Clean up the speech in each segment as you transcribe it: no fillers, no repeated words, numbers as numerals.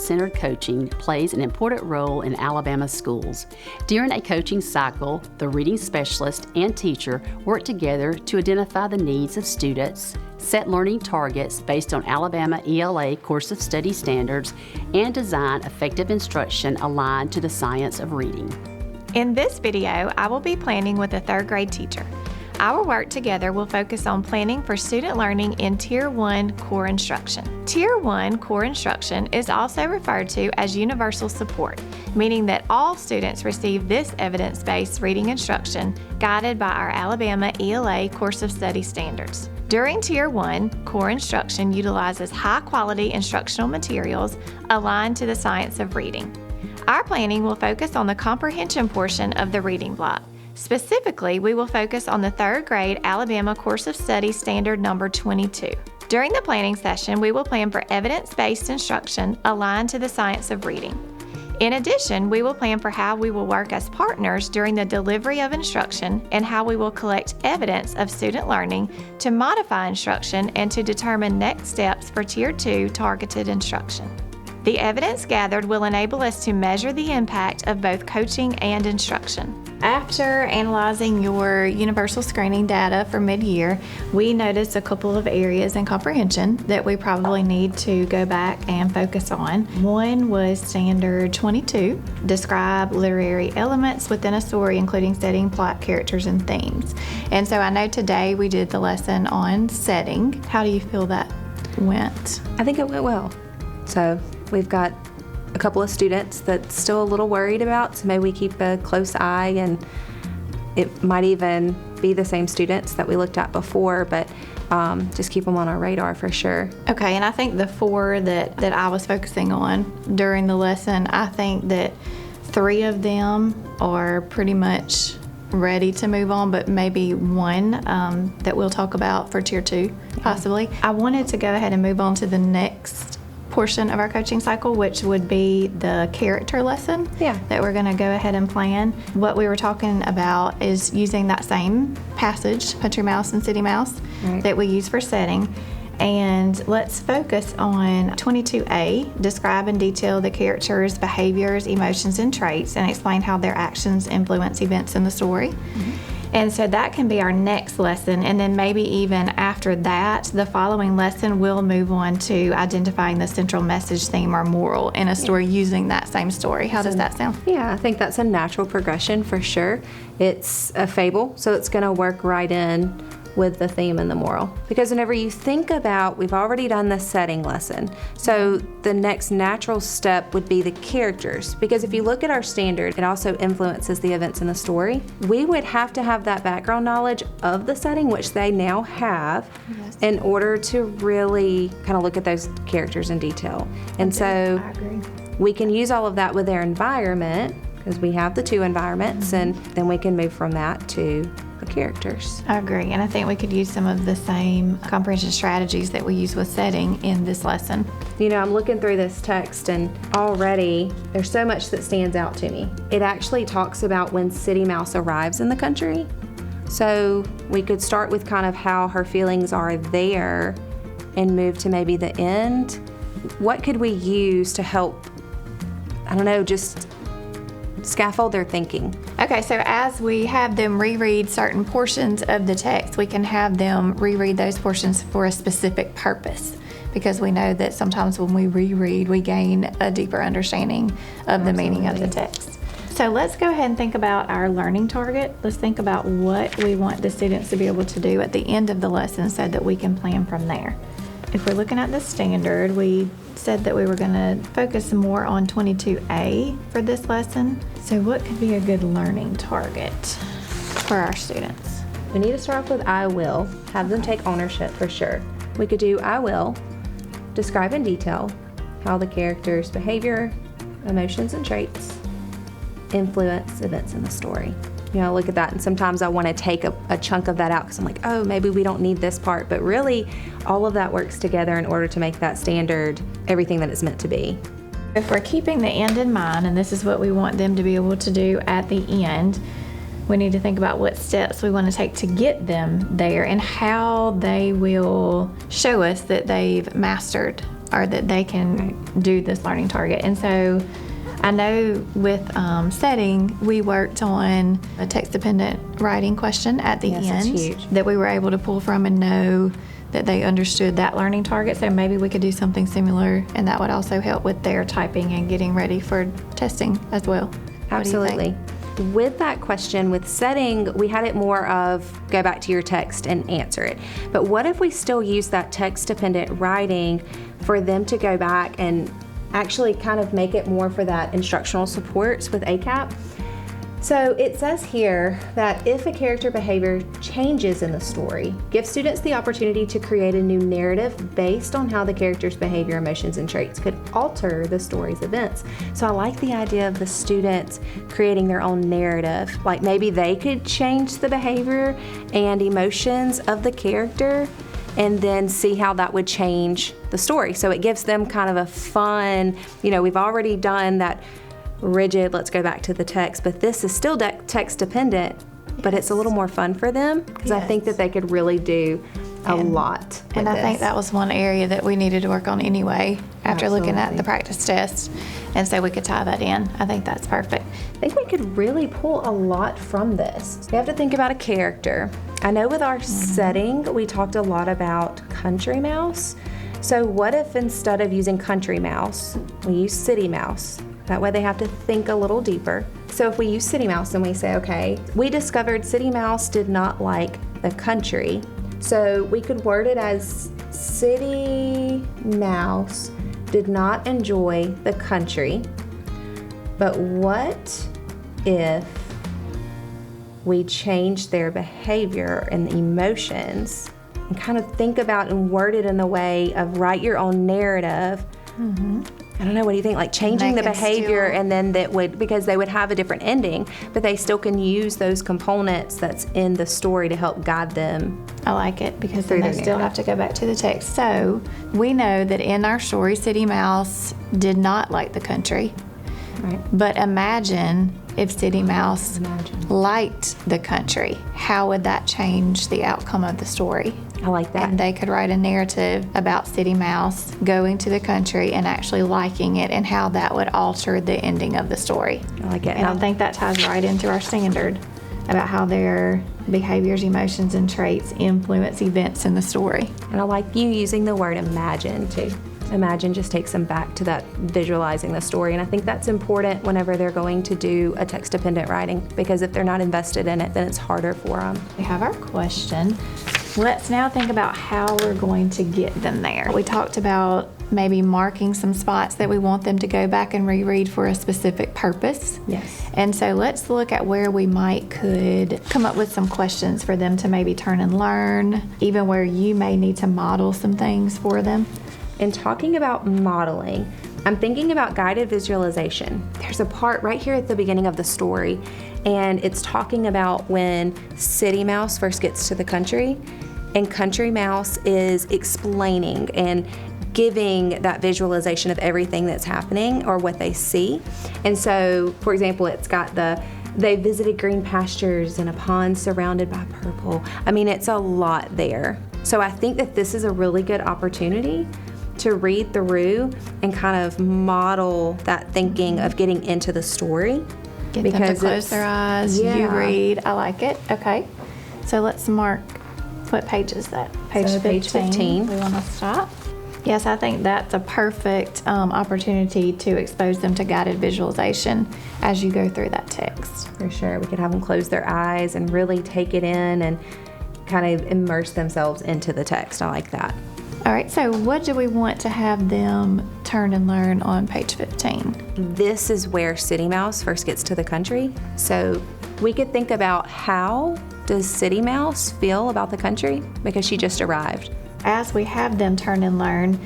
student-centered coaching plays an important role in Alabama schools. During a coaching cycle, the reading specialist and teacher work together to identify the needs of students, set learning targets based on Alabama ELA course of study standards, and design effective instruction aligned to the science of reading. In this video, I will be planning with a third grade teacher. Our work together will focus on planning for student learning in Tier 1 core instruction. Tier 1 core instruction is also referred to as universal support, meaning that all students receive this evidence-based reading instruction guided by our Alabama ELA course of study standards. During Tier 1, core instruction utilizes high-quality instructional materials aligned to the science of reading. Our planning will focus on the comprehension portion of the reading block. Specifically, we will focus on the third grade Alabama Course of Study Standard number 22. During the planning session, we will plan for evidence-based instruction aligned to the science of reading. In addition, we will plan for how we will work as partners during the delivery of instruction and how we will collect evidence of student learning to modify instruction and to determine next steps for Tier 2 targeted instruction. The evidence gathered will enable us to measure the impact of both coaching and instruction. After analyzing your universal screening data for mid-year, we noticed a couple of areas in comprehension that we probably need to go back and focus on. One was Standard 22, describe literary elements within a story, including setting, plot, characters, and themes. And so I know today we did the lesson on setting. How do you feel that went? I think it went well. So we've got a couple of students that's still a little worried about, so maybe we keep a close eye, and it might even be the same students that we looked at before, but just keep them on our radar for sure. Okay, and I think the four that I was focusing on during the lesson, I think that 3 of them are pretty much ready to move on, but maybe one that we'll talk about for Tier 2 possibly. I wanted to go ahead and move on to the next portion of our coaching cycle, which would be the character lesson that we're going to go ahead and plan. What we were talking about is using that same passage, Country Mouse and City Mouse, that we use for setting. And let's focus on 22A, describe in detail the characters' behaviors, emotions, and traits, and explain how their actions influence events in the story. And so that can be our next lesson, and then maybe even after that, the following lesson will move on to identifying the central message, theme, or moral in a story using that same story. How does that sound? Yeah, I think that's a natural progression for sure. It's a fable, so it's going to work right in with the theme and the moral. Because whenever you think about, we've already done the setting lesson, so the next natural step would be the characters. Because if you look at our standard, it also influences the events in the story. We would have to have that background knowledge of the setting, which they now have, in order to really kind of look at those characters in detail. And so I agree. We can use all of that with their environment, because we have the 2 environments, and then we can move from that to the characters. I agree, and I think we could use some of the same comprehension strategies that we use with setting in this lesson. You know, I'm looking through this text, and already there's so much that stands out to me. It actually talks about when City Mouse arrives in the country. So we could start with kind of how her feelings are there and move to maybe the end. What could we use to help, I don't know, just scaffold their thinking? Okay, so as we have them reread certain portions of the text, we can have them reread those portions for a specific purpose, because we know that sometimes when we reread, we gain a deeper understanding of the meaning of the text. So let's go ahead and think about our learning target. Let's think about what we want the students to be able to do at the end of the lesson so that we can plan from there. If we're looking at the standard, we said that we were going to focus more on 22A for this lesson. So what could be a good learning target for our students? We need to start off with I will, have them take ownership for sure. We could do I will, describe in detail how the character's behavior, emotions, and traits influence events in the story. You know, look at that, and sometimes I want to take a chunk of that out because I'm like, oh, maybe we don't need this part, but really all of that works together in order to make that standard everything that it's meant to be. If we're keeping the end in mind, and this is what we want them to be able to do at the end, we need to think about what steps we want to take to get them there and how they will show us that they've mastered or that they can do this learning target. And so I know with setting, we worked on a text-dependent writing question at the Yes, that's end huge. that we were able to pull from and know that they understood that learning target. So maybe we could do something similar, and that would also help with their typing and getting ready for testing as well. What do you think? Absolutely. With that question, with setting, we had it more of go back to your text and answer it. But what if we still use that text-dependent writing for them to go back and actually kind of make it more for that instructional supports with ACAP? So it says here that if a character behavior changes in the story, give students the opportunity to create a new narrative based on how the character's behavior, emotions, and traits could alter the story's events. So I like the idea of the students creating their own narrative. Like maybe they could change the behavior and emotions of the character and then see how that would change the story. So it gives them kind of a fun, we've already done that rigid, let's go back to the text, but this is still text dependent, but it's a little more fun for them because I think that they could really do a lot. And I think that was one area that we needed to work on anyway after looking at the practice test. And so we could tie that in. I think that's perfect. I think we could really pull a lot from this. We have to think about a character. I know with our setting, we talked a lot about Country Mouse. So what if instead of using Country Mouse, we use City Mouse? That way they have to think a little deeper. So if we use City Mouse and we say, okay, we discovered City Mouse did not like the country. So we could word it as City Mouse did not enjoy the country. But what if we change their behavior and emotions and kind of think about and word it in the way of write your own narrative? I don't know, what do you think? Like changing the behavior and then because they would have a different ending, but they still can use those components that's in the story to help guide them. I like it because then they still have to go back to the text. So we know that in our story, City Mouse did not like the country. Right. But imagine if City Mouse liked the country. How would that change the outcome of the story? I like that. And they could write a narrative about City Mouse going to the country and actually liking it and how that would alter the ending of the story. I like it. And I think that ties right into our standard about how their behaviors, emotions, and traits influence events in the story. And I like you using the word imagine too. Imagine just takes them back to that visualizing the story. And I think that's important whenever they're going to do a text-dependent writing, because if they're not invested in it, then it's harder for them. We have our question. Let's now think about how we're going to get them there. We talked about maybe marking some spots that we want them to go back and reread for a specific purpose. Yes. And so let's look at where we could come up with some questions for them to maybe turn and learn, even where you may need to model some things for them. In talking about modeling, I'm thinking about guided visualization. There's a part right here at the beginning of the story, and it's talking about when City Mouse first gets to the country, and Country Mouse is explaining and giving that visualization of everything that's happening or what they see. And so, for example, it's got they visited green pastures and a pond surrounded by purple. I mean, it's a lot there. So I think that this is a really good opportunity to read through and kind of model that thinking of getting into the story. Get them to close their eyes, you read. I like it. Okay. So let's mark, what page is that? Page 15. We want to stop. Yes, I think that's a perfect opportunity to expose them to guided visualization as you go through that text. For sure. We could have them close their eyes and really take it in and kind of immerse themselves into the text. I like that. All right, so what do we want to have them turn and learn on page 15? This is where City Mouse first gets to the country. So we could think about, how does City Mouse feel about the country? Because she just arrived. As we have them turn and learn,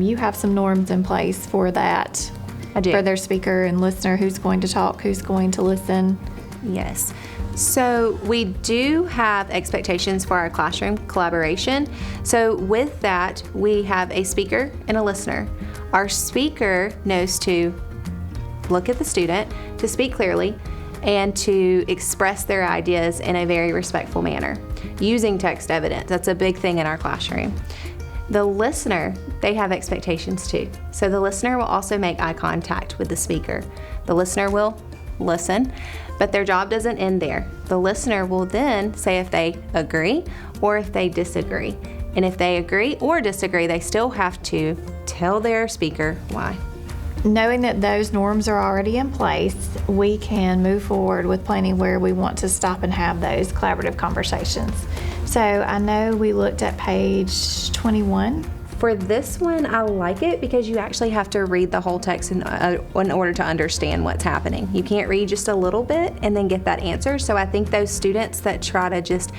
you have some norms in place for that. I do. For their speaker and listener, who's going to talk, who's going to listen. Yes. So we do have expectations for our classroom collaboration. So with that, we have a speaker and a listener. Our speaker knows to look at the student, to speak clearly, and to express their ideas in a very respectful manner, using text evidence. That's a big thing in our classroom. The listener, they have expectations too. So the listener will also make eye contact with the speaker. The listener will listen, but their job doesn't end there. The listener will then say if they agree or if they disagree. And if they agree or disagree, they still have to tell their speaker why. Knowing that those norms are already in place, we can move forward with planning where we want to stop and have those collaborative conversations. So I know we looked at page 21. For this one, I like it because you actually have to read the whole text in order to understand what's happening. You can't read just a little bit and then get that answer. So I think those students that try to just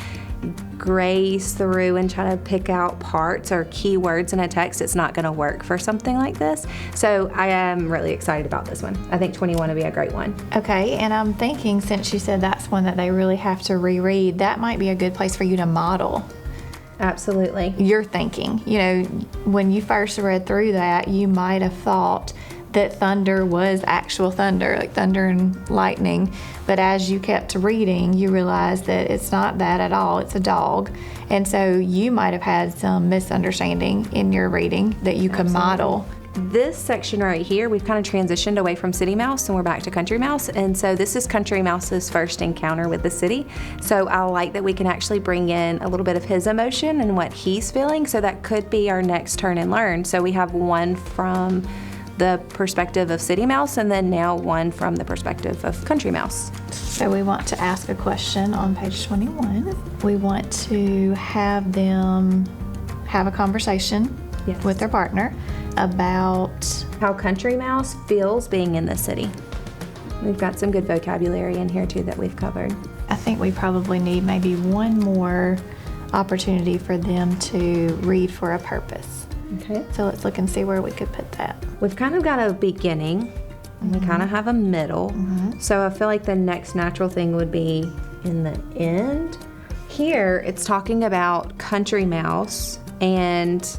graze through and try to pick out parts or keywords in a text, it's not going to work for something like this. So I am really excited about this one. I think 21 would be a great one. Okay, and I'm thinking, since you said that's one that they really have to reread, that might be a good place for you to model. Absolutely. You're thinking, when you first read through that, you might have thought that thunder was actual thunder, like thunder and lightning. But as you kept reading, you realized that it's not that at all. It's a dog. And so you might have had some misunderstanding in your reading that you could model. This section right here, we've kind of transitioned away from City Mouse and we're back to Country Mouse. And so this is Country Mouse's first encounter with the city. So I like that we can actually bring in a little bit of his emotion and what he's feeling. So that could be our next turn and learn. So we have one from the perspective of City Mouse and then now one from the perspective of Country Mouse. So we want to ask a question on page 21. We want to have them have a conversation with their partner about how Country Mouse feels being in the city. We've got some good vocabulary in here too that we've covered. I think we probably need maybe one more opportunity for them to read for a purpose. Okay. So let's look and see where we could put that. We've kind of got a beginning and we kind of have a middle. So I feel like the next natural thing would be in the end. Here it's talking about Country Mouse and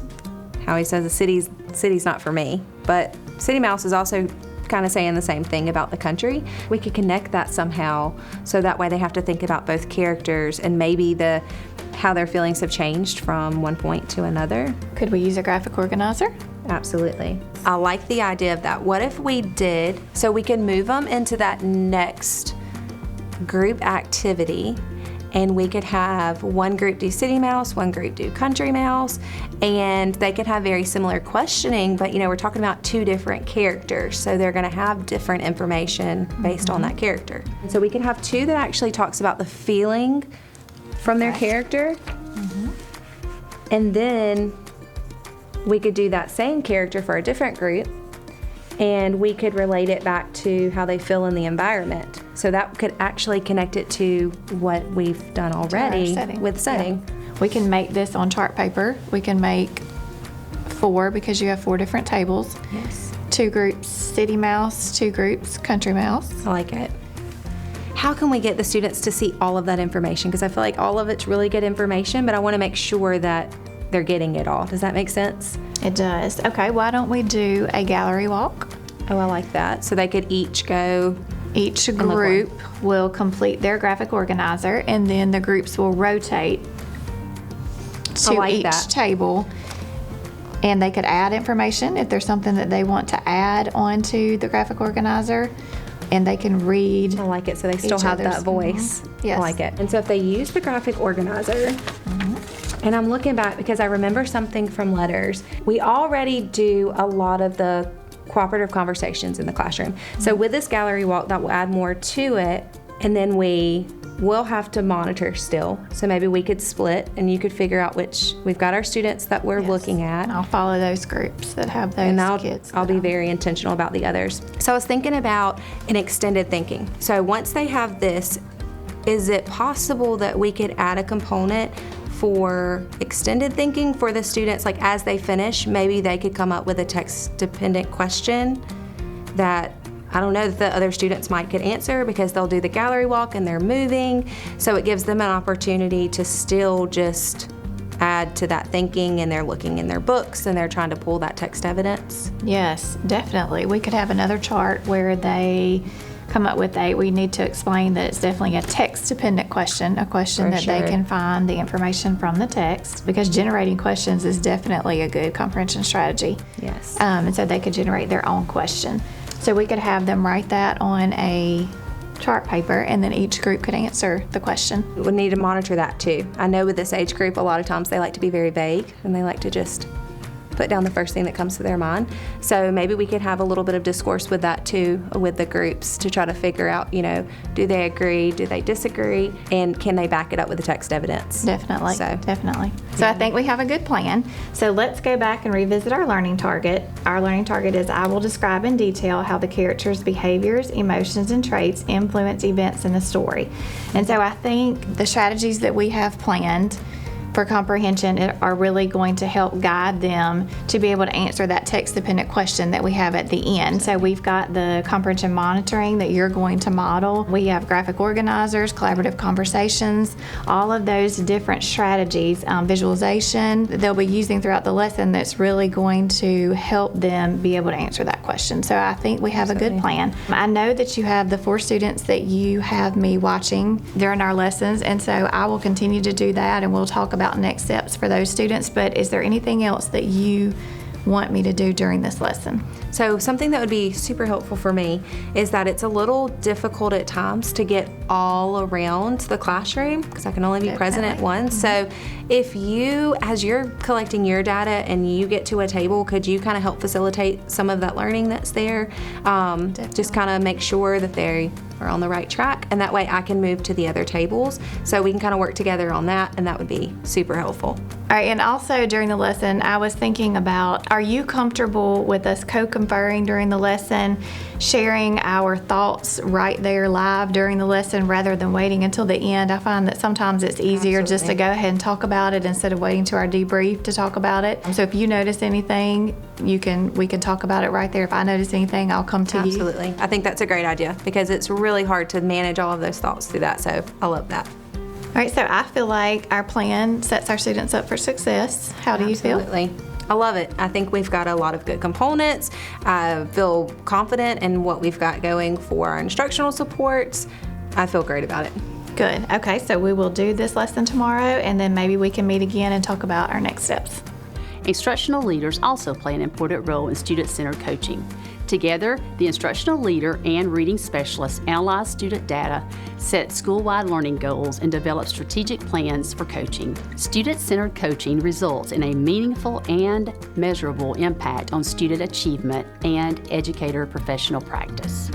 how he says the city's not for me, but City Mouse is also kind of saying the same thing about the country. We could connect that somehow so that way they have to think about both characters and maybe how their feelings have changed from one point to another. Could we use a graphic organizer? Absolutely. I like the idea of that. What if we did, so we can move them into that next group activity and we could have one group do City Mouse, one group do Country Mouse, and they could have very similar questioning, but we're talking about two different characters, so they're gonna have different information based on that character. And so we can have two that actually talks about the feeling from their character, and then we could do that same character for a different group, and we could relate it back to how they feel in the environment. So that could actually connect it to what we've done already with setting. Yeah. We can make this on chart paper. We can make 4 because you have 4 different tables. Yes. 2 groups City Mouse, 2 groups Country Mouse. I like it. How can we get the students to see all of that information? Because I feel like all of it's really good information, but I want to make sure that they're getting it all. Does that make sense? It does. Okay, why don't we do a gallery walk? Oh, I like that. So they could each go. Each group will complete their graphic organizer, and then the groups will rotate to each table. And they could add information if there's something that they want to add onto the graphic organizer. And they can read. I like it. So they still have that voice. Yes. I like it. And so if they use the graphic organizer, and I'm looking back because I remember something from letters. We already do a lot of the cooperative conversations in the classroom. So with this gallery walk, that will add more to it. And then we will have to monitor still. So maybe we could split and you could figure out which, we've got our students that we're looking at. And I'll follow those groups that have those kids. I'll be very intentional about the others. So I was thinking about an extended thinking. So once they have this, is it possible that we could add a component for extended thinking for the students? Like as they finish, maybe they could come up with a text-dependent question that I don't know that the other students might could answer because they'll do the gallery walk and they're moving. So it gives them an opportunity to still just add to that thinking, and they're looking in their books and they're trying to pull that text evidence. Yes, definitely. We could have another chart where they come up with we need to explain that it's definitely a text-dependent question, a question that they can find the information from the text, because generating questions is definitely a good comprehension strategy. Yes. And so they could generate their own question. So we could have them write that on a chart paper, and then each group could answer the question. We need to monitor that too. I know with this age group, a lot of times they like to be very vague, and they like to just put down the first thing that comes to their mind. So maybe we could have a little bit of discourse with that too, with the groups, to try to figure out, do they agree, do they disagree, and can they back it up with the text evidence? Definitely. So I think we have a good plan. So let's go back and revisit our learning target. Our learning target is, I will describe in detail how the characters' behaviors, emotions, and traits influence events in the story. And so I think the strategies that we have planned for comprehension are really going to help guide them to be able to answer that text-dependent question that we have at the end. So we've got the comprehension monitoring that you're going to model. We have graphic organizers, collaborative conversations, all of those different strategies, visualization that they'll be using throughout the lesson that's really going to help them be able to answer that question. So I think we have a good plan. I know that you have the 4 students that you have me watching during our lessons, and so I will continue to do that, and we'll talk about next steps for those students. But is there anything else that you want me to do during this lesson? So something that would be super helpful for me is that it's a little difficult at times to get all around the classroom, because I can only be present at once. So if you, as you're collecting your data and you get to a table, could you kind of help facilitate some of that learning that's there? Just kind of make sure that they are on the right track, and that way I can move to the other tables, so we can kind of work together on that, and that would be super helpful. All right, and also during the lesson, I was thinking about, are you comfortable with us co-conferring during the lesson, sharing our thoughts right there live during the lesson rather than waiting until the end? I find that sometimes it's easier just to go ahead and talk about it instead of waiting to our debrief to talk about it. So if you notice anything, we can talk about it right there. If I notice anything, I'll come to you. Absolutely. I think that's a great idea, because it's really hard to manage all of those thoughts through that, so I love that. All right, so I feel like our plan sets our students up for success. How do you feel? Absolutely. I love it. I think we've got a lot of good components. I feel confident in what we've got going for our instructional supports. I feel great about it. Good. Okay, so we will do this lesson tomorrow, and then maybe we can meet again and talk about our next steps. Instructional leaders also play an important role in student-centered coaching. Together, the instructional leader and reading specialist analyze student data, set school-wide learning goals, and develop strategic plans for coaching. Student-centered coaching results in a meaningful and measurable impact on student achievement and educator professional practice.